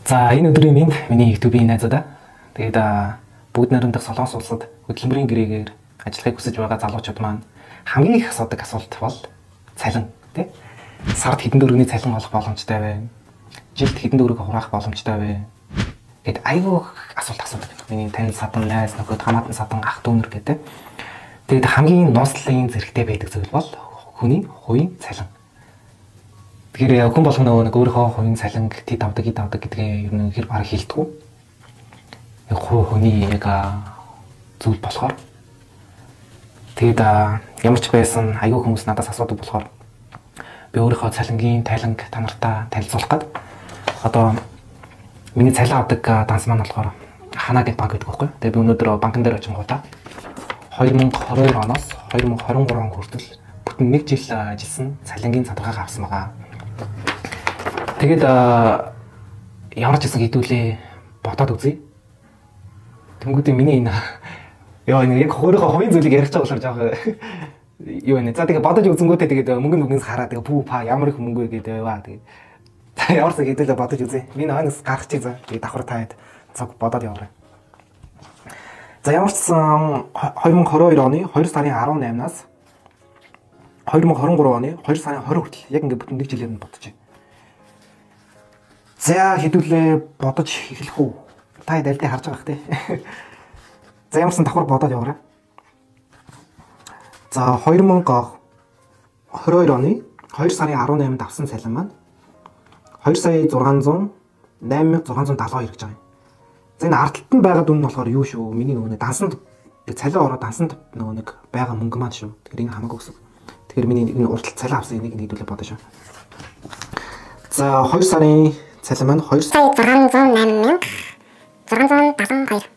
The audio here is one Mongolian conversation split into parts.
За энэ өдрийн минь миний YouTube-ийн найзуудаа. Тэгээд бүгд найрамдах Солонгос улсад хөдөлмөрийн гэрээгээр ажиллахыг хүсэж байгаа залуучууд маань хамгийн их асуудаг асуулт бол цалин, тий? Сард хэдэн төгрөгийн цалин олох боломжтой вэ? Жилд хэдэн төгрөг хураах боломжтой вэ? Гэт айгүй асуулт асуудаг. Миний тань садан, найз нөхөд, хамаатан садан, ах дүүнэр гэдэг. Тэгээд хамгийн нууцлалын зэрэгтэй байдаг зүйл бол хүний хувийн цалин. Тэгэхээр хүн болгоно нэг өөрийнхөө хувийн цалинг тэд авдаг гэдгээ ер нь хэр бараг хэлдэггүй. Яг хүний яг зүйл болохоор. Тэгээд ямар ч байсан аягүй хүмүүс надаас асуудаг болохоор би өөрийнхөө цалингийн тайланг та нартай танилцуулах гээд одоо миний цалин авдаг данс маань болохоор Хана гэдэг банк гэдэг байхгүй. Тэгээд би өнөөдөр банкн дээр очингуудаа 2022 оноос 2023 он хүртэл бүтэн 1 жил ажилласан цалингийн задваргаа авсан байгаа. Тэгээд ямар ч гэсэн хэдүүлээ бодоод үзье. Тэнгүүдээ миний энэ яг өөрийнхөө хувийн зүйлийг ярих гэж байгаа юу вэ? За тэгээ бодож үзэнгүүтээ тэгээд мөнгөс хараа тэгээ пүү па ямар их мөнгө вэ гэдэг байваа. Тэгээд ямар ч хэдүүлээ бодож үзье. Миний хойноос гарах чи за тэгээд давхар таад цаг бодоод яваарай. За ямар ч гэсэн 2022 оны 2 сарын 18-наас 2023 оны 2 сарын 20 хүртэл яг ингээд бүтэн 1 жилээр нь бодчих. За хэдүүлээ бодож эхлэх үү? Та дальдаа харж байгаа хэ. За ямарсан давхар бодоод яваарай. За 2022 оны 2 сарын 18-нд авсан цалин маань 2,608,672 гэж байгаа юм. За энэ ард талд нь байгаа дүн нь болохоор юу шүү? Миний нөгөө дансанд цалин ороод дансанд нөгөө нэг байгаа мөнгө маань шүү. Тэгэхээр энэ хамаагүй гэсэн. Тэгэхээр миний энэ уртл цалин авсан энийг хэдүүлээ бодож шүү. За 2 сарын цалин маань 2,608,672.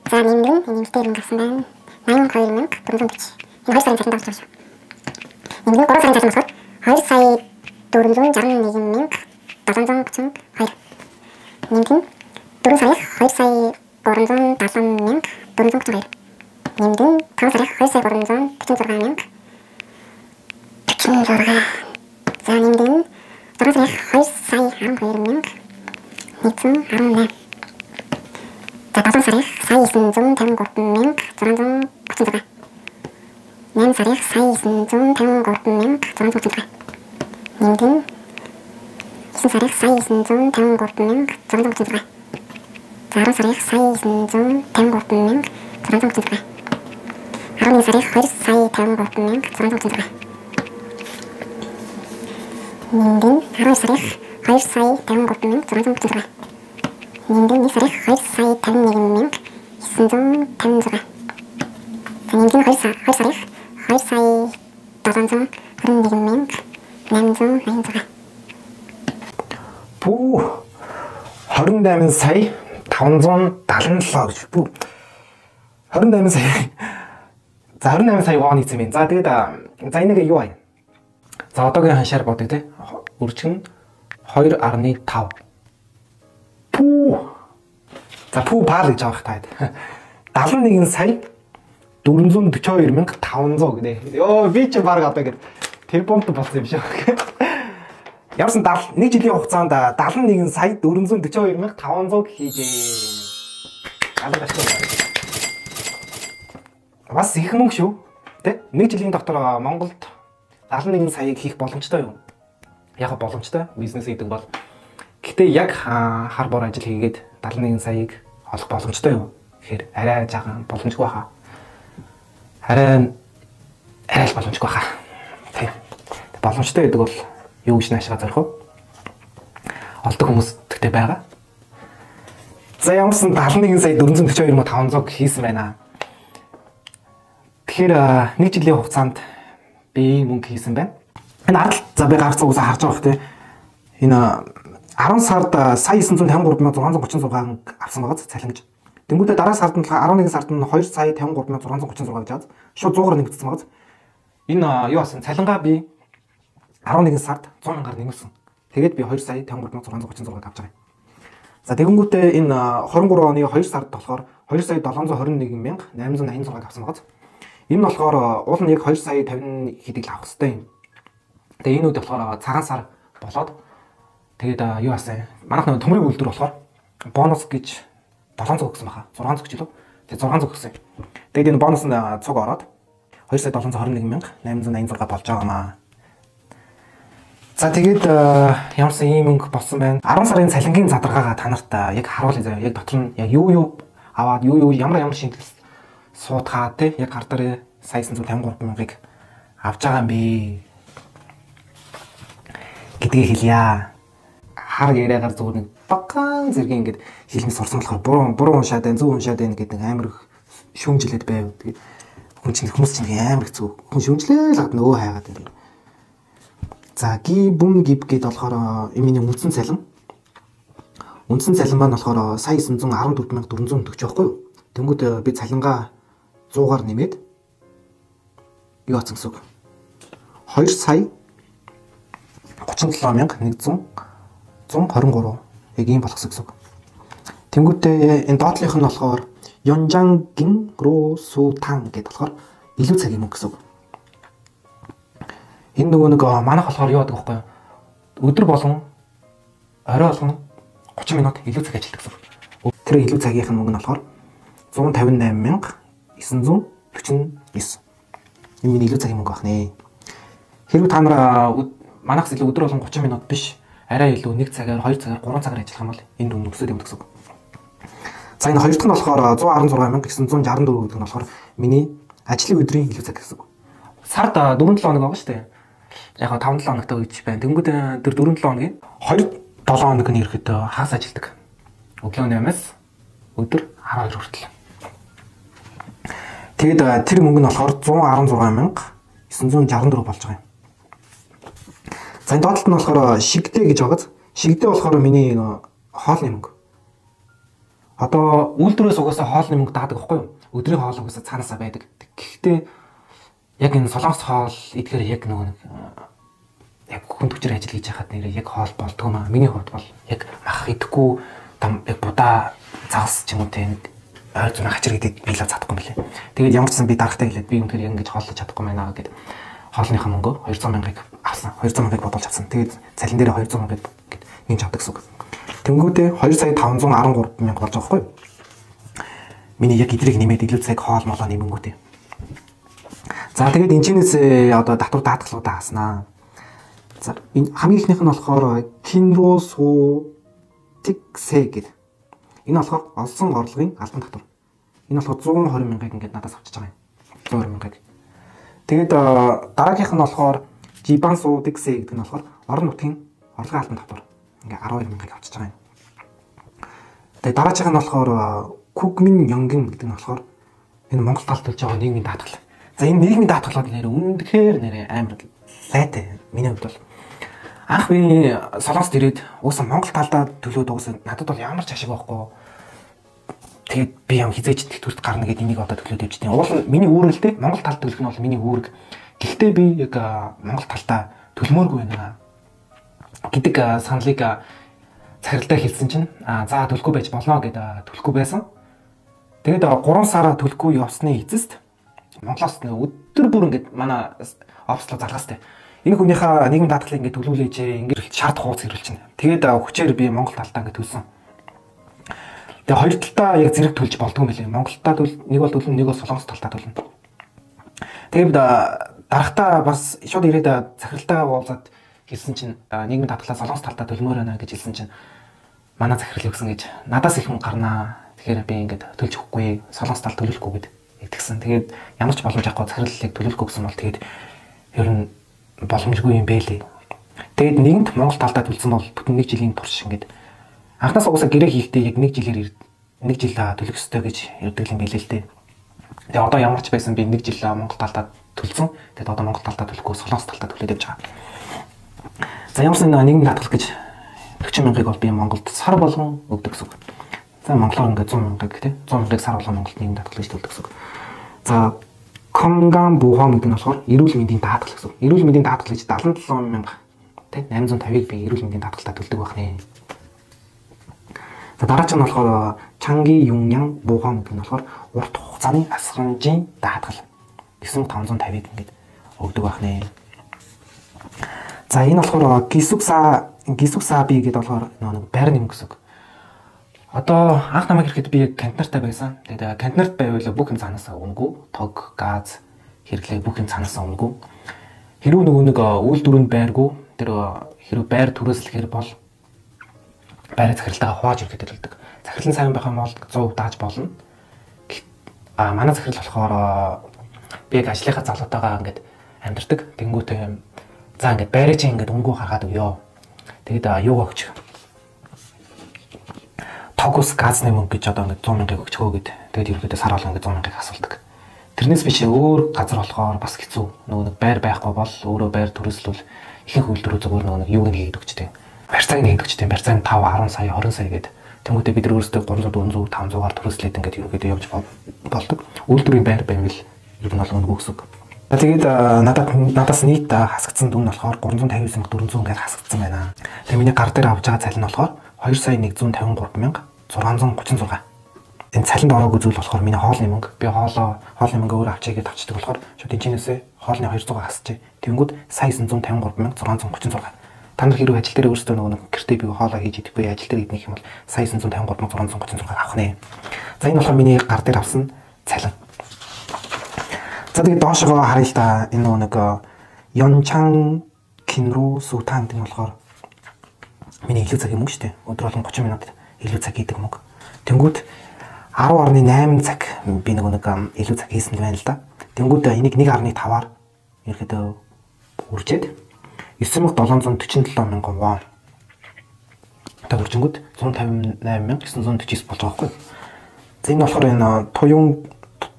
За нэмрэн нэмэлтээр өнгөрсөн байна. 82,440. Энэ 2 сарын цалин давж байгаа шүү. Нэмрэн 3 сарын цалин болохоор 2,461,732. Нэмрэн 4 сарыг 2,370,432. Нэмрэн 5 сарыг 2,346,446. За нэмрэн 6 сарыг 2,12,118. За 7 сарыг 9,953,636. 8 сарыг 9,953,636. Нэмрэн 9 сарыг 9,953,636. За 10 сарыг 9,953,636. 11 сарыг 2,53,636. Нэмрэн 12 сарыг 2,53,636. Нэмрэн 1 сарыг 2,51,956. За нэмрэн 2 сарыг 2,721,886. Бүү 28 сая 577 гэж. Бүү 28 сая. За 28 сая вон хийсэн юм. За тэгээд за энийг юу аа? За одоогийн ханшаар бодъё те. Өрчин 2.5. Пүү. За пүү паар гэж авах таад. 71 сая 442,500 гэдэг. Йоо би ч баг одоо ингэ телефонт болсон юм шиг. Ямарсан 1 жилийн хугацаанд 71 сая 442,500 хийжээ. Алга ашиг. Бас их мөнгө шүү. Тэ? 1 жилийн дотор Монголд 71 саяыг хийх боломжтой юу? Яг боломжтой. Бизнес гэдэг бол. Гэтэ яг хар бор ажил хийгээд 71 саяыг олох боломжтой юу? Тэгэхээр арай жаахан боломжгүй баха. Арай л боломжгүй баха. Тэ. Боломжтой гэдэг бол юу гэж наашгаа зорих вэ? Олдог хүмүүс тэгтээ байгаа. За ямарсан 71 сая 442,500 хийсэн байна. Тэгэхээр 1 жилийн хугацаанд би мөнгө хийсэн байна. Энэ ард за би гарцсан үсээ харж байгаа хэ. Энэ 10 сард сая 953,636 авсан байгаа цалин гэж. Тэнгүүдээ дараа сард нь 11 сард нь 2,53,636 гэж аваад шууд 100-аар нэмэгдсэн байгаа. Энэ юу асан цалингаа би 11 сард 100,000-аар нэмэлсэн. Тэгээд би 2,53,636 авч байгаа юм. За тэгэнгүүтээ энэ 23 оны 2 сард болохоор 2,721,886 авсан байгаа. Энэ нь болохоор уул нь яг 2 сая 50 хэдийг л авах хэрэгтэй юм. Тэгээ энэ үед болохоор цагаан сар болоод Тэгээд юу асаа. Манайх нэг төмрийн үйлдвэр болохоор бонус гэж 700 өгсөн баха. 600 ч лөө. Тэгээд 600 өгсөн. Тэгээд энэ бонус нь цуг ороод 2,721,886 болж байгаамаа. За тэгээд ямарсан ийм мөнгө болсон байна. 10 сарын цалингийн задаргаагаа та нарт яг харуулъя заяа. Яг дотор нь яг юу аваад юу ямар шинжилгээ суудгаа тий яг гар дээр саясан 153,000-ыг авч байгаа юм бэ гэдгийг хэлье. Хар яриагаар зүгээр нэг багаан зэрэг ингэж хэлнээс орсон болохоор буруу уншаад байна, зөв уншаад байна гэдэг амар шүүмжлээд байв. Тэгээд хүмүүс чинь амар хэцүү. Хүн шүүмжлээ л гад нөгөө хайгаад байна. За гибүн гиб гэд болохоор миний үндсэн цалин. Үндсэн цалин маань болохоор сая 914,440 байхгүй юу? Тэнгүүд би цалингаа 100-аар нэмээд юу атсан гэсэн үг. 2 сая 37,123 яг ийм болгосон гэсэн үг. Тэнгүүтээ энэ доотлих нь болохоор Ёнжангин Росутан гэдэг болохоор илүү цагийн мөнгө гэсэн үг. Энэ нөгөө нэг манайх болохоор юу гэдэг вэ хөөе? Өдөр болгон орой болгон 30 минут илүү цаг ажилладаг гэсэн үг. Тэр илүү цагийнх нь мөнгө нь болохоор 158,949. Энэ миний илүү цагийн мөнгө байна. Хэрвээ та нар манайхс илүү өдөр болгон 30 минут биш, арай илүү 1 цагаар, 2 цагаар, 3 цагаар ажиллах юм бол энэ дүн өсөд явдаг гэсэн үг. За энэ хоёр дахь нь болохоор 116,964 гэдэг нь болохоор миний ажлын өдрийн илүү цаг гэсэн үг. Сард 4-7 хоног байгаа шүү дээ. Яг 5-7 хоногтой үеч байна. Тэнгүүд тэр 4-7 хоногийн 2-7 хоног нь ерөөхдөө хагас ажилладаг. Өглөө 8-аас өдөр 12 хүртэл. Тэгээд тэр мөнгө нь болохоор 116,964 болж байгаа юм. За энэ доотлолт нь болохоор шигдэ гэж байгааз. Шигдэ болохоор миний хоолны мөнгө. Одоо үйлдвэрээс угаасаа хоолны мөнгө даадаг байхгүй юу? Өдрийн хоол угаасаа цаанаасаа байдаг. Гэхдээ яг энэ солонгос хоол идэхээр яг нөгөө нэг яг хүн төвчээр ажил хийж байхад нэрээ яг хоол болдгоо маа. Миний хувьд бол яг мах идэхгүй там яг будаа загас ч юм уу те ойр зуны хачир гэдэг би л чадахгүй юм билээ. Тэгээд ямар ч сан би дарахтаа хэлээд би үнэхээр яг ингэж хооллож чадахгүй байна гэдэг хоолныхаа мөнгө 200,000-ыг авсан. 200,000-ыг бодуулж авсан. Тэгээд цалин дээр 200,000-ыг гээд нэмж авдаг гэсэн үг. Тэнгүүдээ 2,513,000 болж байгаа хгүй. Миний яг идрийг нэмээд илүү цаг хоол молоо нэмэнгүүтээ. За тэгээд энэчнээс одоо татвар даатгалуудаа хаснаа. За энэ хамгийн ихнийх нь болохоор Кинросу Тиксэ гэдэг. Энэ болохоор олсон орлогын албан татвар. Энэ болохоор 120,000-ыг ингээд надаас авчиж байгаа юм. 120,000-ыг. Тэгээд дараагийнх нь болохоор Жибансу Тиксэ гэдэг нь болохоор орон нутгийн орлогын албан татвар. Ингээ 12,000-ыг авчиж байгаа юм. Тэгээд дараагийнх нь болохоор Кукмин Ёнгин гэдэг нь болохоор энэ Монгол талд төлж байгаа нийгмийн даатгал. За энэ нийгмийн даатгалууд нэр үнэхээр нэр амар лайтай. Миний хувьд бол анх би Солонгост ирээд уусаа Монгол талдаа төлөөд уусаа надад бол ямар ч ашиг байхгүй. Тэгээд би юм хизээч тэтгэврт гарна гэдэг энийг одоо төлөөд явжтэй. Уул миний үүрэг л дээ Монгол талд төлөх нь бол миний үүрэг. Гэхдээ би яг Монгол талдаа төлмөөргүй байна гэдэг саналыг цахилдаа хэлсэн чинь за төлөхгүй байж болно гэдэг төлөхгүй байсан. Тэгээд 3 сар төлөхгүй явсны эцэст Монголоос өдөр бүр ингээд манай офслоо залгаастай. Энэ хүнийхээ нийгэм даатгалыг ингээд төлүүлээч ингээд шаард хууц хэрүүл чинь. Тэгээд хүчээр би Монгол талдаа ингээд төлсөн. Тэгээд хоёр талдаа яг зэрэг төлж болдгоо юм билээ. Монгол талдаа нэг бол төлнө, нэг бол Солонгос талдаа төлнө. Тэгээд дарахтаа бас шууд ирээд захиралтаа уулзаад хэлсэн чинь нийгэм даатгалаа Солонгос талдаа төлмөр байна гэж хэлсэн чинь манай захирал өгсөн гэж надаас их хүн гарнаа. Тэгэхээр би ингээд төлж өгөхгүй, Солонгос тал төлөхгүй гэдэг тэгсэн. Тэгээд ямар ч боломж авахгүй захирлыг төлөхгүй гэсэн бол тэгээд ер нь боломжгүй юм бэлээ. Тэгээд нэгэнт Монгол талдаа төлсөн бол бүтэн 1 жилийн турш ингээд анхнаас уусаа гэрээ хийхдээ яг 1 жилээр 1 жил төлөх ёстой гэж ярьдаг юм билээ л дээ. Тэгээд одоо ямар ч байсан би 1 жил Монгол талдаа төлсөн. Тэгээд одоо Монгол талдаа төлөхгүй Солонгос талдаа төлөөд явж байгаа. За ямарсан нийгэм даатгал гэж 40,000-ыг бол би Монголд сар болгон өгдөг гэсэн үг. За монголоор ингээд 100,000-ыг тий 100,000-ыг сар болгон Монголд нийгэм даатгал гэж төлдөг гэсэн үг. За Конган Бухон гэдэг нь болохоор эрүүл мэндийн даатгал гэсэн үг. Эрүүл мэндийн даатгал гэж 77,000 тий 850-ыг би эрүүл мэндийн даатгалтаа төлдөг байх нэ. За дараач нь болохоор Чанги Юньян Бухон гэдэг нь болохоор урт хугацааны асрамжийн даатгал 9,550-ыг ингээд өгдөг байх нэ. За энэ болохоор Гисукса гисүсаби гэдэг болохоор нэг байр нэм гэсэн. Одоо анх намайг ирэхэд би контейнертай байсан. Тэгээд контейнерт байвал бүх юм цаанаасаа өнгөө, тог, газ хэрэглээ бүх юм цаанаасаа өнгөө. Хэрвээ нөгөө нэг үйлдвэрөнд байргүй тэр хэрвээ байр түрээслэхээр бол байраа захиралтаа хувааж ирэхэд хэлдэг. Захирал нь сайн байх юм бол 100% дааж болно. Манай захирал болохоор би яг ажлынхаа залуутайгаа ингээд амьдэрдэг. Тэнгүүтээ за ингээд байраа чинь ингээд өнгөө харгаад өгөө. Тэгээд юу өгч тогус газны мөнгө гэж одоо ингээд 100 мянгыг өгчхөө гэд. Тэгээд ерөөдөө сар болгоо ингээд 100 мянгыг асуулдаг. Тэрнээс биш өөр газар болохоор бас хэцүү. Нөгөө нэг байр байхгүй бол өөрөө байр төрөслөл ихэнх үйлдвэрүүд зүгээр нөгөө нэг юуг нь хийгээд өгчтэй. Барьцааг нь хийгээд өгчтэй. Барьцааг нь 5, 10 сая, 20 сая гэд. Тэнгүүтээ бид өөрсдөө 300, 400, 500-аар төрөслээд ингээд ерөөдөө явж болдог. Үйлдвэрийн байр байвал ер нь бол өнгө өсөг. Тэгээд надаас нийт хасагдсан дүн нь болохоор 359,400 гэж хасагдсан байна. Тэгээд миний гар дээр авч байгаа цалин нь болохоор 2,153,636. Энэ цалинд ороогүй зүйл болохоор миний хоолны мөнгө. Би хоолны мөнгө өөр авчиг гэж авчдаг болохоор шууд энэчнээсээ хоолны 200 хасчих. Тэнгүүд сая 953,636. Та нар хэрэг ажил дээр өөрсдөө нөгөө гэртээ би хоолоо хийж идэхгүй ажил дээр идэх юм бол сая 953,636 авах нэ. За энэ болохоор миний гар дээр авсан цалин. За тэгээд доошогоо харъя л да. Энэ нөгөө нэг Yonchang Kinro Sultan гэдэг нь болохоор миний илүү цагийн мөнгө шүү дээ. Өдөр болгон 30 минут илүү цаг хийдэг мөнгө. Тэнгүүд 10.8 цаг би нөгөө нэг илүү цаг хийсэн л байна л да. Тэнгүүд энийг 1.5-аар ерөөдөө үржээд 9,747,000 вон. Одоо үржингүүд 158,949 болж байгаа байхгүй. За энэ болохоор энэ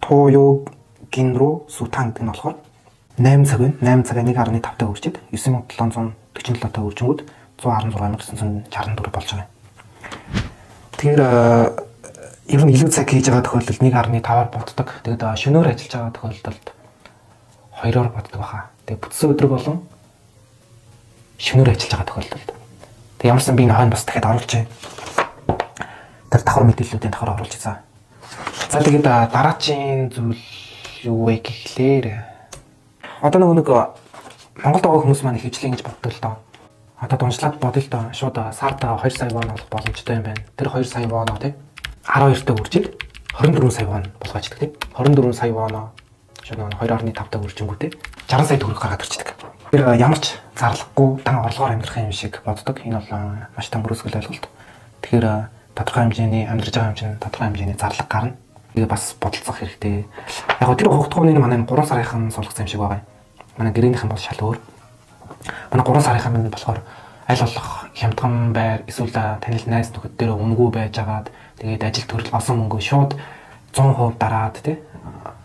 Toyo Ginro Sultan гэдэг нь болохоор 8 цаг байна. 8 цагаа 1.5-таа үржээд 9,747-таа үржингүүд 116,964 болж байгаа. Тэгэхээр ер нь илүү цаг хийж байгаа тохиолдолд 1.5-аар боддог. Тэгээд шөнөөр ажиллаж байгаа тохиолдолд 2-оор боддог баха. Тэгээд бүтсэн өдрөг болон шөнөөр ажиллаж байгаа тохиолдолд. Тэгээд ямарсан би энэ хойно бас дахиад оруулчих. Тэр давхар мэдээллүүдийн давхар оруулж байгаа. За тэгээд дараагийн зүйл юу вэ гэхлээр одоо нэг Монголд байгаа хүмүүс маань хөвжлээ гэж боддог л доо. Одоо дуншлаад бодъё л доо. Шууд сард 2 сая вон олох боломжтой юм байна. Тэр 2 сая воноо тий 12-таа үржил 24 сая вон болгоочдөг тий. 24 сая воноо шууд 2.5-таа үржингүүтэй 60 сая төгрөг гаргаад ирчихдэг. Тэр ямар ч зарлахгүй дан орлогоор амьдрах юм шиг боддог. Энэ бол маш том бүрсгэл ойлголт. Тэгэхээр тодорхой хэмжээний амьдраж байгаа хэмжээний тодорхой хэмжээний зарлага гарна. Тэгээ бас бодолцох хэрэгтэй. Яг тэр хугацааны манай 3 сарынхан суулгацсан юм шиг байгаа юм. Манай гэрээнийхэн бол шал өөр. Манай 3 сарынхан минь болохоор аль болох хямдхан байр эсвэл танил найз нөхөд дээр үнгүй байжгаад тэгээд ажил төрөл олсон мөнгөө шууд 100% дараад тий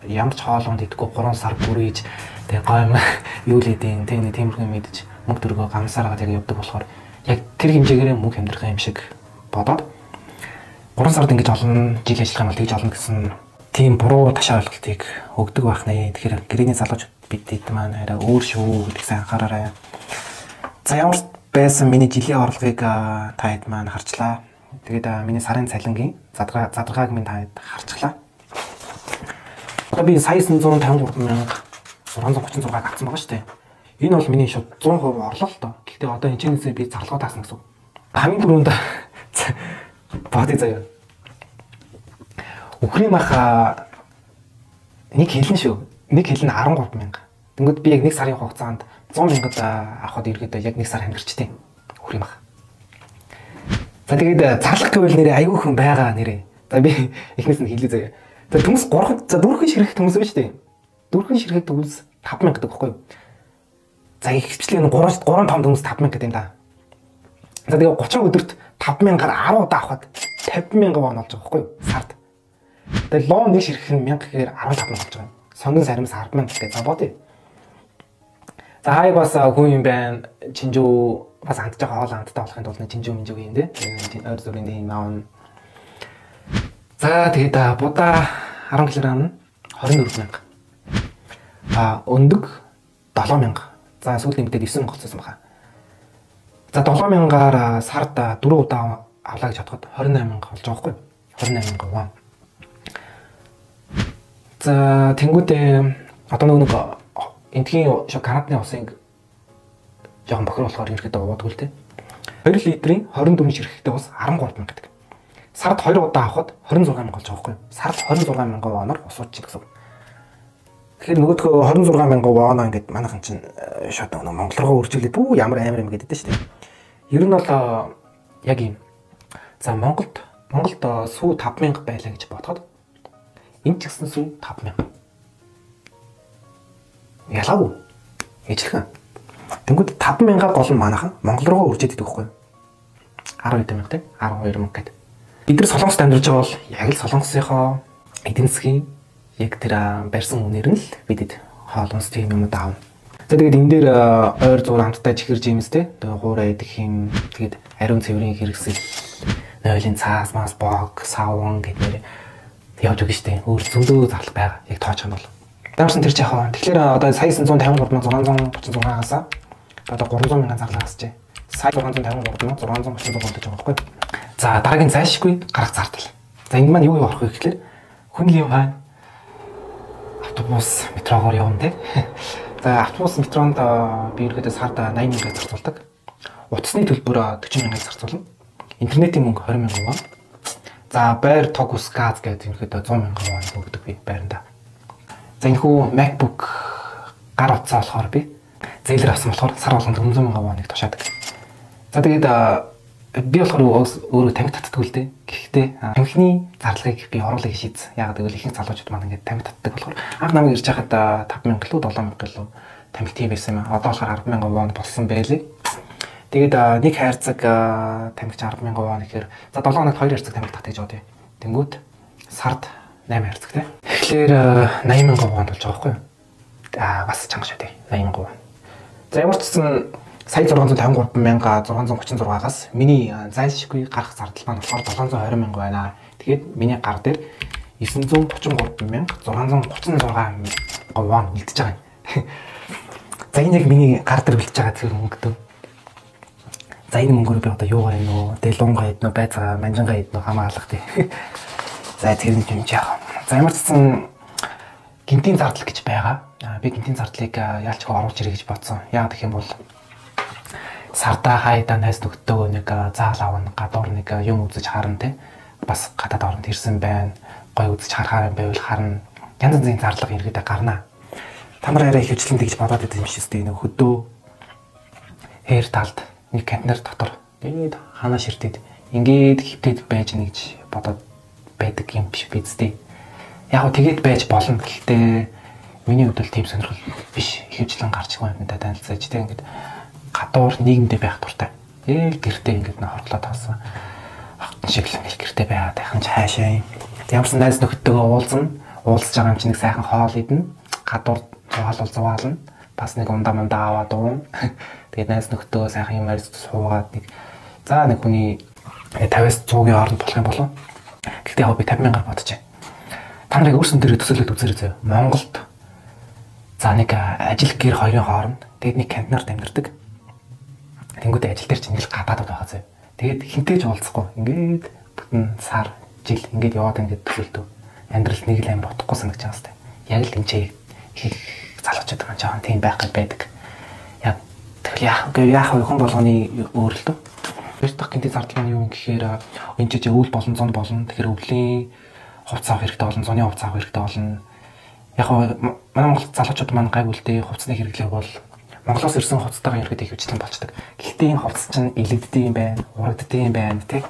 ямар ч хоолунд идэхгүй 3 сар бүрийж тэгээд гойм юу л эдийн тиймэрхүү мэдж мөнгө төргөө гамсараад яг явдаг болохоор яг тэр хэмжээгээр мөнгө амьдрах юм шиг бодоод 3 сард ингэж олон жил ажиллах юм бол тэгж олно гэсэн тийм буруу ташаа ойлголтыг өгдөг байх нэ. Тэгэхээр гэрээний залуучууд бидэд маань арай өөр шүү гэдгийг сайн анхаараарай. За ямар байсан миний жилийн орлогыг та хэд маань харчлаа. Тэгээд миний сарын цалингийн задрагааг минь та хэд харчлаа. Одоо би сая 953,636 авсан байгаа шүү дээ. Энэ бол миний шууд 100% орлого л доо. Гэхдээ одоо энэчнээсээ би зарлага таасан гэсэн. Хамгийн түрүүнд баадыг заяа. Өхрийн маха нэг хэлэн шүү. Нэг хэлэн 13,000. Тэнгүүд би яг нэг сарын хугацаанд 100,000 авахд ирэхэд яг нэг сар хангирчтэй. Өхрийн маха. За тэгээд зарлах гэвэл нэрээ аягүй хүн байгаа нэрээ. За би эхнээс нь хэлээ заяа. За төмс 3 за дөрвөн ширхэг төмс биш үү? Дөрвөн ширхэг төмс 5,000 гэдэг баггүй юу? За ихчлэн 3 5 төмс 5,000 гэдэг юм да. За тэгээд 30 өдөрт 5,000-аар 10 удаа авахд 50,000 вон болж байгаа байхгүй юу? Сард. Тэгээд лоон нэг ширхэг нь 1000 гэхээр 15,000 болж байгаа. Сонгон саримс 10,000 гэж за бодъё. За хай бас хүн юм байна. Чинжүү бас хандж байгаа хоол хандтай болохын тулд чинжүү минжүү юм дээ. Ойр зүрийн юм аав. За тэгээд будаа 10 кг амна 24,000. Өндөг 7,000. За сүүлийн мэдээд 9,000 гоцсон баха. За 7,000-аар сард 4 удаа авлаа гэж бодоход 28,000 болж байгаа байхгүй юу? 28,000 вон. За тэнгуүтээ одоо нэг энтхийн Канадны усыг жоохон бохир болохоор ерөөдөө уудгүй л дээ. 2 литрийн 24 ширхэгтэй ус 13 мянга гэдэг. Сард 2 удаа авахад 26 мянга болж байгаа байхгүй юу? Сард 26 мянган воноор ус уучих гэсэн. Тэгэхээр нөгөөдхөө 26 мянган вон ингээд манайхан чинь шууд Монгол руу үржүүлээд бүү ямар амар юм гэдэг шүү дээ. Ер нь бол яг юм. За Монголд сүү 5000 байлаа гэж бодоход энэ ч гэсэн сүү 5000. Ялгаагүй. Ээжлэх. Тэнгүүд 5000-аар гол нь манайхан Монгол руу үржээд идэг байхгүй юу? 12 мянга тий 12 мянга гэдэг. Бид нар Солонгост амьдарч байгаа бол яг л Солонгосынхоо эдийн засгийн яг тэр барьсан үнээр нь л бидэд хоол хүнс тийм юм даав. За тэгээд энэ дээр ойр зур хамттай чихэр жимс те тэгээд хуурай идэх юм тэгээд ариун цэврийн хэрэгсэл нойлын цаас мас бог савн гэдгээр явж өгнө штэ. Өөр зөндөө зарлага байгаа. Яг тооч нь бол. Daarсан тэр ч яхаа. Тэгэхээр одоо сая 953,636-аас одоо 300 мянган зарлага асчээ. Сая 653,636 болж байгаа байхгүй. За дараагийн зайлшгүй гарах зардал. За энэ маань юу орох вэ гэхээр хүнлийн хай автобус метрогоор явна те. За автобус метронд би ерөөдөө сард 80 мянга зарцуулдаг. Утасны төлбөр 40 мянга зарцуулна. Интернетийн мөнгө 20 мянган вон. За байр тог ус газ гэдэг ерөөдөө 100 мянган вон өгдөг би байранда. За энэ хүү MacBook гар утсаа болохоор би зээлэр авсан болохоор сар болгонд 400 мянган воныг тушаадаг. За тэгээд би болохоор өөрөө тамхи татдаг л дээ. Гэхдээ тамхины зарлагыг би оруулах шийдсэн. Яг гэвэл ихэнх залуучууд маань ингээд тамхи татдаг болохоор анх намайг ирж хахад 5000 гэлөө 7000 гэлөө тамхи тийм байсан юм. Одоо болохоор 100000 вон болсон байлээ. Тэгээд нэг хайрцаг тамхич 100000 вон гэхээр за 7 хоногт 2 хайрцаг тамхи татдаг гэж бодъё. Тэнгүүд сард 8 хайрцаг те. Тэгэхээр 80000 вон болж байгаа байхгүй юу? Бас чанга шүү дээ. 80000 вон. За ямар ч гэсэн сая 653,636-аас миний зайлшгүй гарах зардал маань болохоор 720 мянга байна. Тэгээд миний гар дээр 933,636 вон үлдчихэж байгаа юм. За энэ яг миний гар дээр үлдчихэж байгаа тэр мөнгөтэй. За энэ мөнгөөр би одоо юугаар юм уу? Дэлунгаа иднэ, байцаа, манжингаа иднэ хамаалах тий. За тэр нь юм яах. За ямар ч гэсэн гинтийн зардал гэж байгаа. Би гинтийн зардлыг яалчгүй оруулж ирэх гэж бодсон. Яагаад гэх юм бол сарда хайда найс нөхдөөгөө нэг заал авна, гадуур нэг юм үзэж харна те. Бас гадаад оронд ирсэн байна. Гой үзэж харахаар байвал харна. Янз бүрийн зарлага иргэдэ гарнаа. Тамар арай их хвчлэн гэж бодоод байдаг юм шиг үстэй нэг хөдөө хээр талд нэг контейнер дотор тэгээд ханаа ширтээд ингээд хөвтөд байж нэг гэж бодоод байдаг юм биш бидтэй. Яг гоо тэгээд байж болно. Гэхдээ миний хувьд бол тийм сонирхол биш. Хөвчлэн гарч байгаа юмтай танилцаж те ингээд гадуур нийгэмдээ байх дуртай. Гэртээ ингээд хордлоо тоосон. Охтон шиг л ингээд гэртээ байгаад байхын ч хаашаа юм. Ямарсан найз нөхдөдөө уулзж байгаа юм чи нэг сайхан хоол идэнэ. Гадуур зугаална. Бас нэг ундаа аваад уун. Тэгээд найз нөхдөдөө сайхан юм арьс суугаад нэг за нэг хүний 50-аас 100-ийн хооронд болох юм болов. Гэхдээ яг би 50,000-аар бодож байна. Та нарыг өөрсөн дээр төсөөлөд үзээрэй зөө. Монголд за нэг ажил гэр хоёрын хооронд тэгээд нэг контейнерт амьдардаг. Тэнгүүд ажил дээр чинь ингээл гадаадд байгаа зөө. Тэгээд хинтээж уулзахгүй. Ингээд бүтэн сар жил ингээд яваад ингээд төсөөлтөө. Амьдрал нэг л аим бодохгүй санагдаж байгаа сте. Яг л тэмцээ хийх залуучууд маань жоохон тийм байх гэж байдаг. Яг тэгэл яах вэ хүн болгоны өөрлөлтөө. Тэр дахь гинтийн зардал маань юу юм гэхээр энэ ч өвөл болон зон болно. Тэгэхээр өвлийн хувцас авах хэрэгтэй болно, зуны хувцас авах хэрэгтэй болно. Яг манай Монгол залуучууд маань гайгүй л дээ хувцсны хэрэглээ бол Монголоос ирсэн хувцастайгаа ерөөдөө хөвчлэн болчдөг. Гэхдээ энэ хувцас чинь илэгддэг юм байна, урагддаг юм байна тий.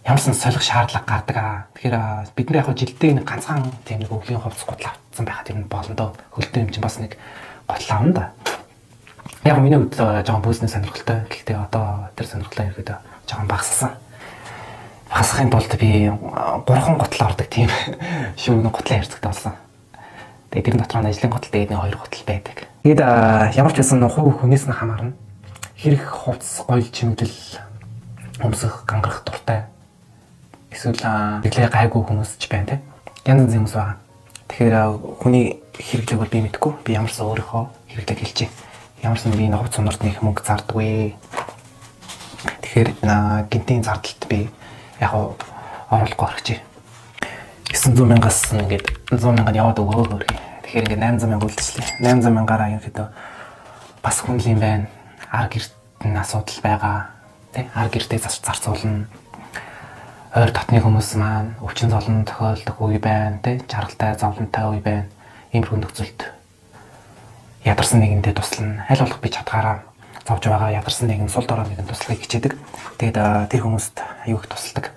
Ямарсан солих шаардлага гардаг аа. Тэгэхээр бидний яг жилдээ нэг ганцхан тийм нэг өвлийн хувцас гутал авцсан байхад юм болно доо. Хөлтэй юм чинь бас нэг гутал авна да. Яг миний хувьд жоохон бүснэ сонирхолтой. Гэхдээ одоо тэр сонирхлоо ерөөдөө жоохон багассан. Багасхын тулд би 3 гутал ордог тийм шүүн гутлаа хэрцэгтэй болсон. Тэгээд тэрний дотор нь ажлын гутал тэгээд нэг 2 гутал байдаг. Тэгээд ямар ч байсан хувь хүнээс нь хамаарна. Хэрэг хувцас гоёл чимэглэл өмсөх гангарах дуртай. Эсвэл тэглээ гайгүй хүмүүс ч байна те. Янз бүрийн хүмүүс байгаа. Тэгэхээр хүний хэрэглээг бол би мэдэхгүй. Би ямарсан өөрийнхөө хэрэглээг хэлчихье. Ямарсан би ногц цунарт нэг мөнгө зардаггүй. Тэгэхээр гинтийн зардалт би яг оруулахгүй орчихъя. 900,000-аас ингээд 100,000 яваад өгөө хөргий. Тэгэхээр ингээд 800,000 үлдчихлээ. 800,000-аараа ерөөдөө бас хүн л юм байна. Ар гэрт асуудал байгаа. Тэ ар гэртээ зарцуулна. Ойр дотны хүмүүс маань өвчин золон тохиолдох үе байна, тэ жаргалтай, зовлонтой үе байна. Иймэрхүү нөхцөлд ядарсан нэгэндээ туслана. Аль болох би чадгаараа зовж байгаа ядарсан нэгэн сул дорой нэгэн туслахыг хичээдэг. Тэгээд тэр хүмүүст аюу их тусалдаг.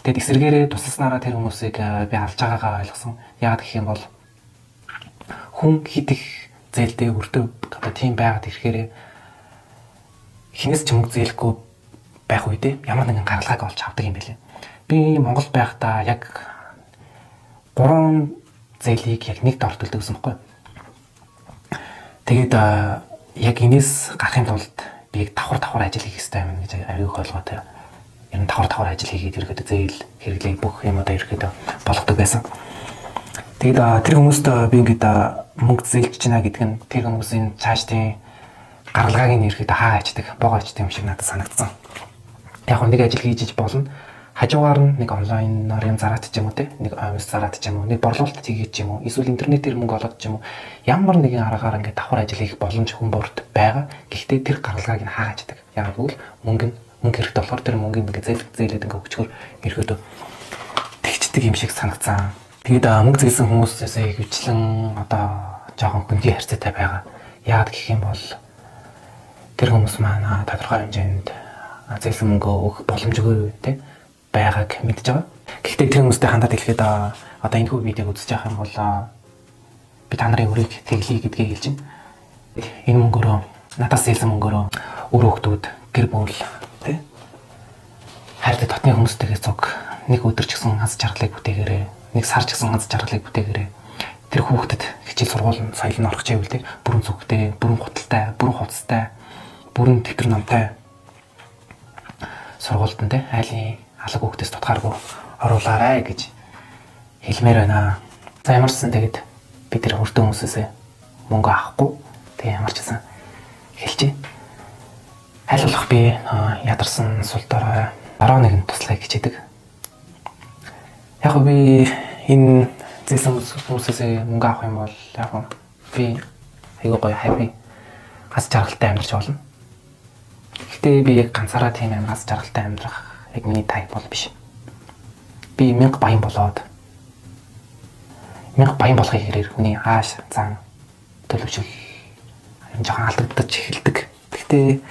Тэгээд эсэргээрээ тусалснараа тэр хүмүүсийг би алж байгаагаа ойлгосон. Яагаад гэх юм бол хүн хит их зээлтэй өртөө одоо тийм байгаад ирэхээр хинээс ч мөнгө зээлэхгүй байх үедээ ямар нэгэн гаргалгааг олж авдаг юм байлээ. Би Монголд байхдаа яг 3 зээлийг яг нэгд ортолдог гэсэн байхгүй. Тэгээд яг энэс гарахын тулд би яг давхар ажил хийх хэрэгтэй юм гэж аюул ойлгоотой. Ер нь давхар ажил хийгээд ирэхэд зээл хэрэглээ бүх юм одоо ирэхэд болгодог байсан. Тэгээд тэр хүмүүст би ингээд мөнгө зээлж чина гэдэг нь тэр хүмүүсийн цаашдын гаргалгааг нь ирэхэд хаа ачдаг, богоо ачдаг юм шиг надад санагдсан. Яг нэг ажил хийж болно. Хажуугаар нь нэг онлайнаар юм зараад ч юм уу те, нэг оомс зараад ч юм уу, нэг борлуулалт хийгээд ч юм уу, эсвэл интернетээр мөнгө олоод ч юм уу, ямар нэгэн аргаар ингээд давхар ажил хийх боломж хүн бүрт байгаа. Гэхдээ тэр гаргалгааг нь хаагаад чаддаг. Яг тэгвэл мөнгө хэрэгтэй болохоор тэр мөнгөийг ингээд зээлээд ингээд өчгөр ирэхэд тэгчдэг юм шиг санагцсан. Тэгээд мөнгө зээлсэн хүмүүсээс хөвчлэн одоо жоохон хүндий харьцаатай байгаа. Яагаад гэх юм бол тэр хүмүүс маань тодорхой хэмжээнд зээлсэн мөнгө өгөх боломжгүй те байгааг мэдж байгаа. Гэхдээ тэр хүмүүстэй хандаад хэлэхэд одоо энэ хүү видеог үзэж явах юм бол би та нарын өрийг тэглэе гэдгийг хэлж байна. Энэ мөнгөөрөө надаас зээлсэн мөнгөөрөө өр хөвгтүүд гэр бүл тий хайртай дотны хүмүүстэйгээ цуг нэг өдөр ч гэсэн аз жаргалыг бүтээгээрээ нэг сар ч гэсэн аз жаргалыг бүтээгээрээ тэр хүүхдэд хичээл сургууль соёл нь орох ч гэвэл тий бүрэн зүгтэй, бүрэн гуталтай, бүрэн хувцастай, бүрэн тэмдэг намтай сургуультан тий айлын алга хүүхдээс тутгааргүй оруулаарай гэж хэлмээр байна. За ямарчсан тэгээд бид тэр хөртөө хүмүүсээс мөнгө авахгүй тэг ямар ч гэсэн хэлчихье. Аль болох би ядарсан сул дорой нэг нь туслахыг хичээдэг. Яг би энэ зээсэн хүмүүсээс мөнгө авах юм бол яг би айгүй гоё хайпи аз жаргалтай амьдарч болно. Гэхдээ би яг ганцаараа тийм аз жаргалтай амьдрах яг миний тайп бол биш. Би 1000 баян болоод 1000 баян болохыг хэрэг хүний ааш зан төлөвшил юм жоохон алдагдаж эхэлдэг. Гэхдээ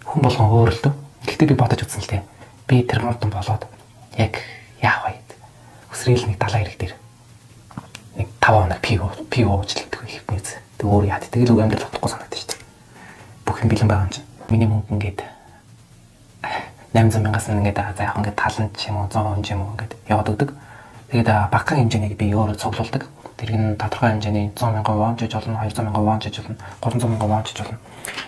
хүн болгон өөр л дөө. Гэхдээ би бодож үзсэн л дээ. Би тэр модон болоод яг яах вэ? Өсрөөл нэг 70 хэрэг дээр нэг 5 хоног пив уучлалдаг хэвнээс. Тэг өөр яад. Тэгэл үг амьдрал утгагүй санагдаж шүү дээ. Бүх юм бэлэн байгаа юм чинь. Миний мөнгө ингээд 800,000-аас ингээд за яг ингээд талан ч юм уу 100% ч юм уу ингээд яваад өгдөг. Тэгээд багахан хэмжээнийг би өөрөө цуглуулдаг. Тэр нь тодорхой хэмжээний 100,000 вон ч болно, 200,000 вон ч болно, 300,000 вон ч болно.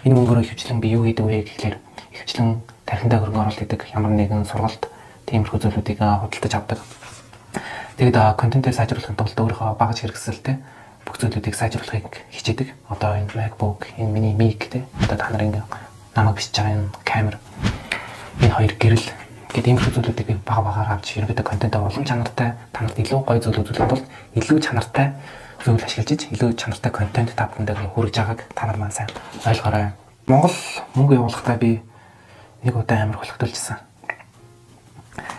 Энэ мөнгөөрөө ихэвчлэн би юу хийдэг вэ гэхлээр ихэвчлэн тархиндаа хөрөнгө оруулалт хийдэг ямар нэгэн сургалт тиймэрхүү зүйлүүдийг худалдаж авдаг. Тэгээд контентээ сайжруулахын тулд өөрийнхөө багаж хэрэгсэлтэй бүх зүйлүүдийг сайжруулахыг хичээдэг. Одоо энэ MacBook, энэ миний mic те. Одоо та нарын намайг бичиж байгаа энэ камер энэ хоёр гэрэл гэдэг ийм зүйлүүдийг би багаар авч ерөнхийдөө контентоо олон чанартай танарт илүү гоё зүйл үзүүлэх тулд илүү чанартай зүйл ашиглаж илүү чанартай контент та бүхэндээ хүргэж байгааг та нар маань сайн ойлгоорой. Монгол мөнгө явуулахдаа би нэг удаа амар хөлөгдөлжсэн.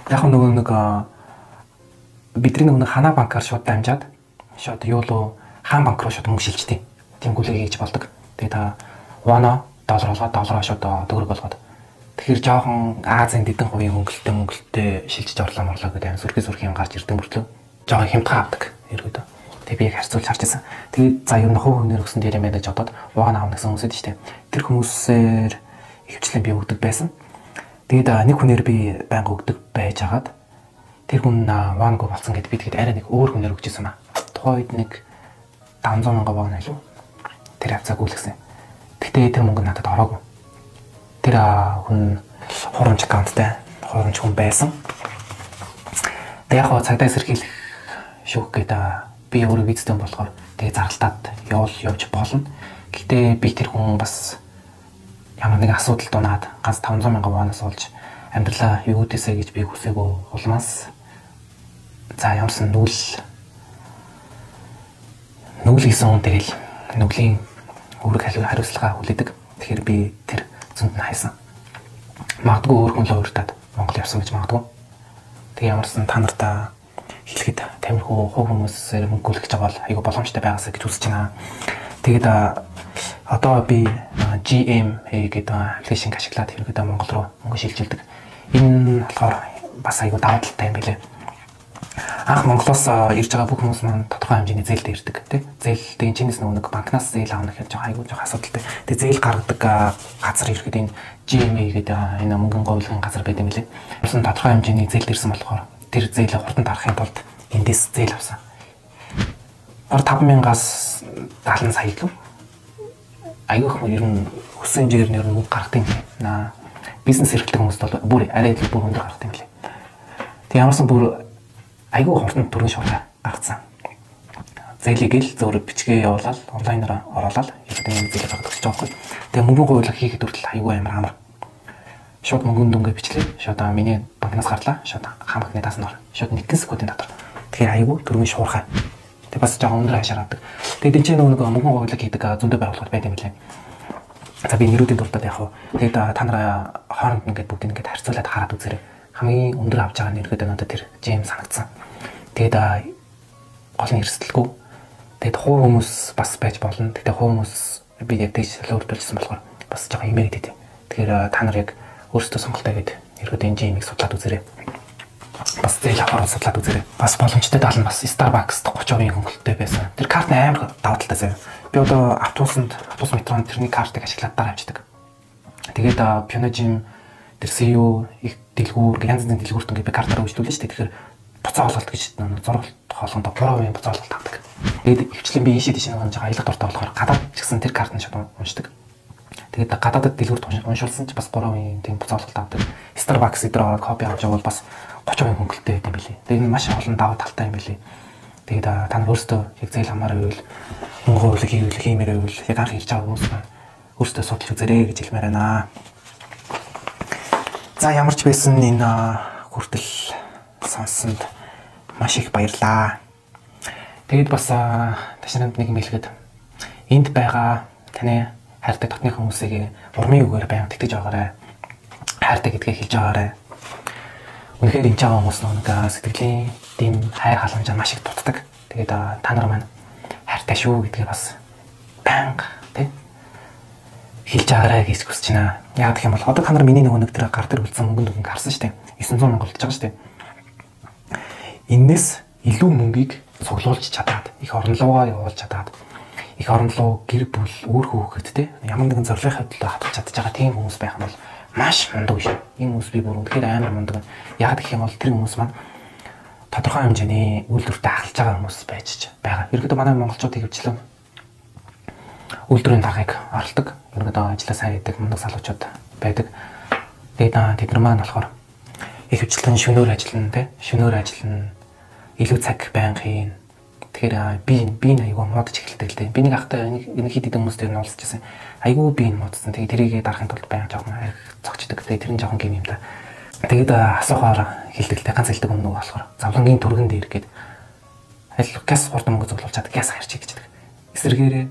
Яг нэг бидний нэг ханаа банкар шууд дамжаад шууд юулуу хаан банк руу шууд мөнгө шилждэг. Тэмгүүлээ хийж болдог. Тэгээд вано доллар болгоод доллараа шууд төгрөг болгоод тэгэхээр жоохон Азийн дэдэн хувийн хөнгөлөлтөд шилжиж орлоо гэдэг амар сүрхий гарч ирдэг мөртлөө жоохон хямдхан авдаг ерөөдөө. Тэгээ би яг харьцуулж харж байсан. Тэгээд за юу нөхөө хөнөр өгсөн дээр юм байна гэж бодоод ваан аавна гэсэн хүмүүсэд штэ. Тэр хүмүүсээр ихэвчлэн би өгдөг байсан. Тэгээд нэг хүнээр би байнга өгдөг байж хагаад тэр хүн ваангүй болсон гэдээ би тэгээд арай нэг өөр хүнээр өгч ирсэн аа. Тухайд нэг 500,000 ваан айлуу. Тэр хавцааг үлгсэн. Гэтэ тэр мөнгө надад ороогүй. Тэр хүн хурамч аккаунттай хурамч хүн байсан. Яг цагдаа сэргийлэх шүүх гэдэг би өөрөө визтэй болохоор тэгээ заралтаад явж болно. Гэтэ би тэр хүн бас ямар нэг асуудал дунаад ганц 500,000 ванаас олж амьдралаа юу үдээсэ гэж би хүсээгүй улмаас за ямсан нүүл хийсэн хүн тэгэл нүглийн үүрэг хариуцлага хүлээдэг. Тэгэхээр би тэр зөнд нь хайсан. Магадгүй өөр хүн л өөртөө Монгол явсан гэж магадгүй. Тэг ямарсан та нартаа хэлэхэд тамирхуу хувь хүмүүсээр мөнгө төлөх байгаа бол айгүй боломжтой байгаасаа гэж үзэж байна. Тэгээд одоо би GM гэдэг аппликейшн ашиглаад хэрэгэд Монгол руу мөнгө шилжүүлдэг. Энэ болохоор бас айгүй даваа талтай юм билээ. Анх Монголоос ирж байгаа бүх хүмүүс маань тодорхой хэмжээний зээлд ирдэг тий. Зээлтэй чинээс нэг банкнаас зээл авах гэж айгүй жоох асуудалтай. Тэгээ зээл гаргадаг газар ирэхэд энэ GMA гэдэг энэ мөнгөний говьлын газар байт юм билээ. Усан тодорхой хэмжээний зээлд ирсэн болохоор тэр зээлээ хурдан тарахын тулд эндээс зээл авсан. Ор 5,000-аас 70 сая гэлөө. Айгүй их ер нь хүссэн хэмжээгээр нэр мөнгө гаргадаг юм байна. Бизнес эрхлэх хүмүүст бол бүр арай илүү бүр өндөр гаргадаг юм билээ. Тэг ямарсан бүр айгүй хурдан түргэн шуурга гаргацсан. Зээлийг л зөөр бичгээ явуулаад онлайнаар оруулаад энэ зээлийг гаргадаг гэж байгаа юм. Тэгээ мөнгөний говьлог хийхэд хүртэл айгүй амар. Шууд мөнгөнд дүнгээ бичлээ. Шууд миний банкнаас гарлаа. Шууд хамгаалны таасанд ор. Шууд 1 секундын дотор. Тэгэхээр айгүй түргэн шуурга. Тэгээ бас жоохон өндөр хашаардаг. Тэгээд энэ ч нэг мөнгөний говьлог хийдэг зөндөө байгууллагууд байт юм билээ. За би нэрүүдийн дуртад яг хаа. Тэгээд та нараа хооронд ингээд бүгд ингээд харьцуулаад хараад үзээрэй. Хамгийн өндөр авч байгаа нэргээд надад тэр GM санагдсан. Тэгээд гол нь эрсдэлгүй. Тэгээд хувь хүмүүс бас байж болно. Тэгээд хувь хүмүүс би яг тийш солиордуулсан болохоор бас жоохон хэмээд идэв. Тэгэхээр та нар яг өөрсдөө сонголтоо гээд нэргээд энэ GM-ийг судлаад үзээрэй. Бас зээл аваад судлаад үзээрэй. Бас боломжтой тал нь бас Starbucks-д 30% хөнгөлөлттэй байсан. Тэр карт амар даваа талтай заяа. Би одоо автобус метронд тэрний картыг ашиглаад дараа авчдаг. Тэгээд Pionagym тэр CEO их дэлгүүр янз бүрийн дэлгүүрт ингээд би картаараа үйлдүүлнэ шүү дээ. Тэгэхээр буцаа олголт гэж зургалт хоолонд 3% буцаа олголт авдаг. Тэгээд хвчлэн би ийшээ тийш нэг аялах дуртай болохоор гадаад ч гэсэн тэр картыг шууд уншдаг. Тэгээд гадаадд дэлгүүрт уншуулсан ч бас 3% тийм буцаа олголт авдаг. Starbucks эдгээр ороод копи авч явбал бас 30% хөнгөлөлттэй байт юм билий. Тэгээд энэ маш олон даваа талтай юм билий. Тэгээд та нар өөрсдөө яг зээл хамаараа байвал мөнгө говьлог хиймээр байвал яг анх ирж байгаа хүмүүс өөрсдөө судалж үзээрэй гэж хэлмээр байна. За ямар ч байсан энэ хүртэл сонссонд маш их баярлаа. Тэгээд бас ташаанд нэг юм хэлгээд энд байгаа таны хайртай дотны хүмүүсийг урмын үгээр байнга тэтгэж байгаарай. Хайртай гэдгээ хэлж байгаарай. Үнэхээр энэ жаа хүмүүс нэг сэтгэлийн дэм хайр халамжаа маш их дутдаг. Тэгээд та нар маань хайртай шүү гэдгээ бас байнга тий хэлж байгаарай гэж хүсэж байна. Яг гэх юм бол одоо та нар миний нэг тэр гар дээр үлдсэн мөнгөнд харсан шүү дээ. 900 мянга болж байгаа шүү дээ. Иннээс илүү мөнгийг цуглуулж чадаад, их орон руугаа явуулж чадаад, их орон руу гэр бүл өөр хүүхэд те ямар нэгэн зорилгын хөдөлгөөн хатгах чадж байгаа тийм хүмүүс байх нь бол маш мундаг шүү. Энэ хүмүүс би бүр үнэхээр амар мундаг. Яг гэх юм бол тэр хүмүүс маань тодорхой хэмжээний үйлдвэртэй ахалж байгаа хүмүүс байж байгаа. Ерөнхийдөө манай монголчууд хөвчлэн үйлдвэрийн даргаыг оролдог. Ерөнхийдөө ажиллаа сайн хийдэг мундаг залуучууд байдаг. Тэгээд тэд нар маань болохоор их хөвчлэн шөнөөр ажиллана те. Шөнөөр ажиллана. Илүү цаг байнга хийн. Тэгэхээр би айгүй муудаж эхэлдэг л дээ. Биний гахтай энэ хит хэдэн хүмүүс дээр нь уулзчихсан. Айгүй би энэ муудсан. Тэгээд тэрийгээ дарахын тулд байнга жоохон цогчдөг. Тэгээд тэр нь жоохон гим юм да. Тэгээд асуухаар хэлдэг л дээ. Ганц хэлдэг юм нөгөө болохоор завлангийн түргэн дээр гээд аль газ хурдан мөнгө зөглүүлж чад газ харчих гэж дээ. Эсвэргээрээ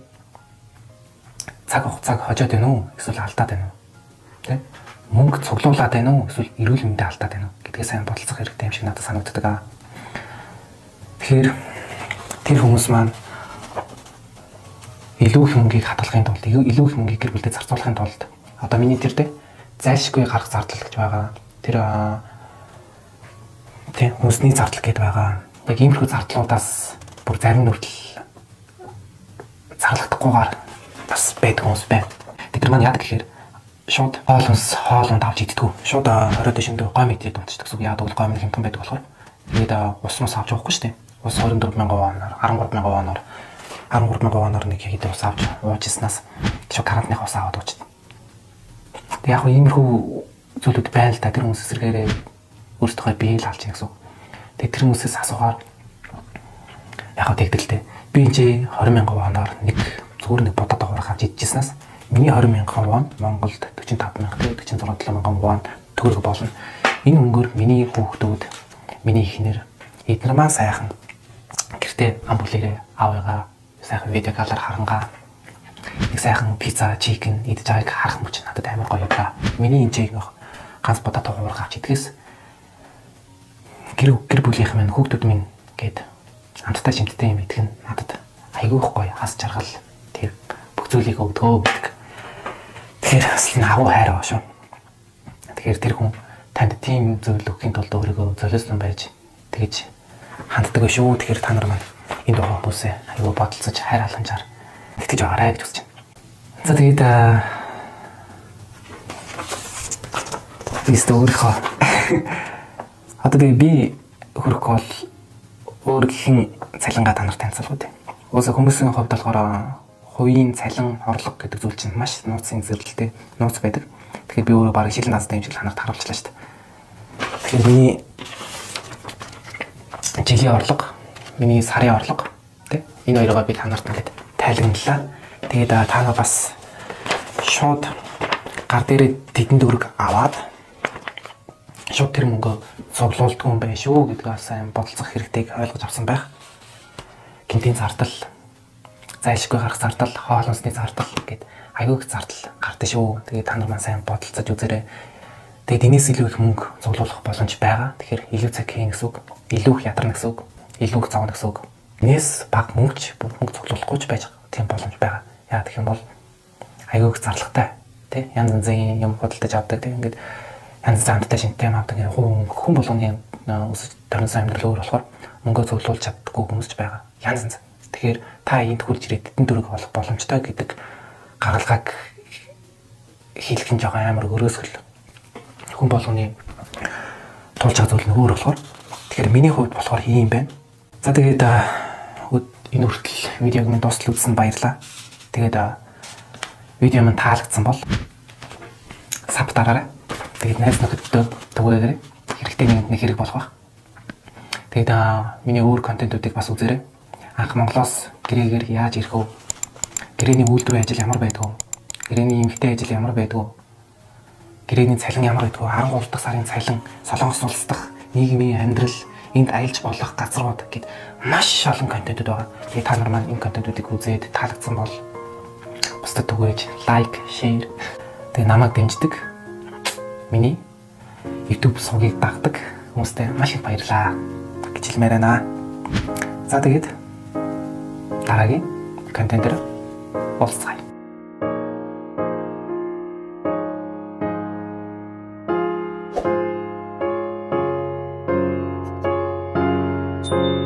цаг хугацааг хожоод байна уу? Эсвэл алдаад байна уу? Тэ? Мөнгө цуглуулад байна уу? Эсвэл эрүүл мэндэ алдаад байна уу? Гэдгээ сайн бодолцох хэрэгтэй юм шиг надад санагддаг. Тэгэхээр тэр хүмүүс маань илүү их мөнгийг хадгалахын тулд, илүү их мөнгийг гэр бүлдээ зарцуулахын тулд одоо миний тэр тэ зайлшгүй гарах зардал гэж байгаа. Тэр тэ хүнсний зардал гэдээ байгаа. Яг иймэрхүү зардлуудаас бүр зарим нь хүртэл зарлахдаггүйгээр бас байдаг хүмүүс байна. Тэд нар маань яадаг гэхээр шууд хоолнд авч иддэггүй. Шууд оройд шөндөө гомь идээд унтчихдаг гэсэн үг. Яагаад гэвэл гомь хэмтэн байдаг болохоор. Тэгээд ус мус авч явахгүй шүү дээ. Ус 24,000 воноор, 13,000 воноор, 13,000 воноор нэг хэдэн ус авч уужснаас шууд карантины ус аваад уучих. Тэг яг иймэрхүү зүйлүүд байна л да. Тэр хүмүүс эсрэгээрээ өөрсдөө биеэл алж ийн гэсэн үг. Тэг тэр хүмүүсээс асуухаар яг тэгдэг л дээ. Би энэ 20,000 воноор нэг зүгээр нэг бодоод авах авч идчихснаас миний 20,000 вон Монголд 45,000 тэг 46,000 вон төгрөг болно. Энэ мөнгөөр миний хүүхдүүд, миний эхнэр эдгээр маань сайхан гэртээ ам бүлээрээ аавыгаа сайхан видеокалаар харангаа нэг сайхан пицца, чикен идэж байгааг харах мөч надад амар гоё байлаа. Миний энэ чиг ганц бодоод хуурга авч идгээс гэр бүлийнх минь хүүхдүүд минь гээд амттай шимттэй юм идэх нь надад айгүй их гоё хас жаргал тэр бүх зүйлийг өгдгөө гэдэг. Тэгэхээр бас энэ агуу хайраа шүү. Тэгэхээр тэр хүн танд тийм зүйл өгөхийн тулд өөрийгөө золиослон байж тэгэж ханддаг шүү. Тэгэхээр та нар маань энэ доо хүмүүсээ айгүй бодолцож хайр халамжаар итгэж байгаарай гэж хүсэж байна. За тэгээд бистэ өөрийнхөө одоо тэгээд би хөрөх бол өөр гихэн цалингаа та нарт танилцуулах үү. Уусаа хүмүүсийн хувьд болохоор хувийн цалин орлого гэдэг зүйл чинь маш нууцын зэрлэлтэй нууц байдаг. Тэгэхээр би өөрөө бараг шилэн наастай юм шиг ханарт харуулчлаа шүү дээ. Тэгэхээр миний жилийн орлого, миний сарын орлого тий энэ хоёроо би та нарт ингээд тайлагналаа. Тэгээд та нар бас шууд гар дээрээ тэдэн төгрөг аваад шууд тэр мөнгөө цуглуулдаг юм байна шүү гэдгийг сайн бодолцох хэрэгтэйг ойлгож авсан байх. Гинтийн зардал, зайлшгүй гарах зардал, хоол хүнсний зардал гэд аюуг зардал гардаг шүү. Тэгээд та нар маань сайн бодолцож үзээрэй. Тэгээд энэс илүү их мөнгө цуглуулах боломж байгаа. Тэгэхээр илүү цаг хийн гэсэн үг, илүү их ядарна гэсэн үг, илүү их зовно гэсэн үг. Энэс баг мөнгө цуглуулахгүй ч байж тийм боломж байгаа. Яа гэх юм бол аюуг зарлагтай тий янз янзын юм худалдаж авдаг тий ингээд янз янзтай шинтэй юм авдаг хүн болгоны өсөж төрнсөн амьдрал өөр болохоор мөнгө цуглуулж чаддаггүй хүмүүс ч байгаа. Янз янз. Тэгэхээр та энд хурж ирээд тэдэн дөрөг олох боломжтой гэдэг гаргалгааг хийх нь жоохон амар өрөөсгөл хүн болгоны тулж байгаа зүйл өөр болохоор тэгэхээр миний хувьд болохоор ийм байна. За тэгээд энэ хүртэл видеог минь дуустал үзсэн баярлалаа. Тэгээд видео минь таалагдсан бол саб дараарай. Тэгээд найз нөхөддөө түгээгээрэй. Хэрэгтэй нэг хэрэг болох байх. Тэгээд миний өөр контентуудыг бас үзээрэй. Анх Монголоос гэрээгээр яаж ирэх вэ? Гэрээний үйлдвэрийн ажил ямар байдг вэ? Гэрээний эмэгтэй ажил ямар байдг вэ? Гэрээний цалин ямар байдг вэ? 13 дахь сарын цалин, Солонгос улс дахь нийгмийн амьдрал, энд аялж болох газрууд гэд маш олон контентууд байгаа. Тэгээд та нар маань энэ контентуудыг үзээд таалагдсан бол бусдад түгээж лайк, шеэр тэгээд намайг дэмждэг миний YouTube сувгийг дагдаг хүмүүстээ маш их баярлалаа гэж хэлмээр байна. За тэгээд дараагийн контентээр уулзъя. So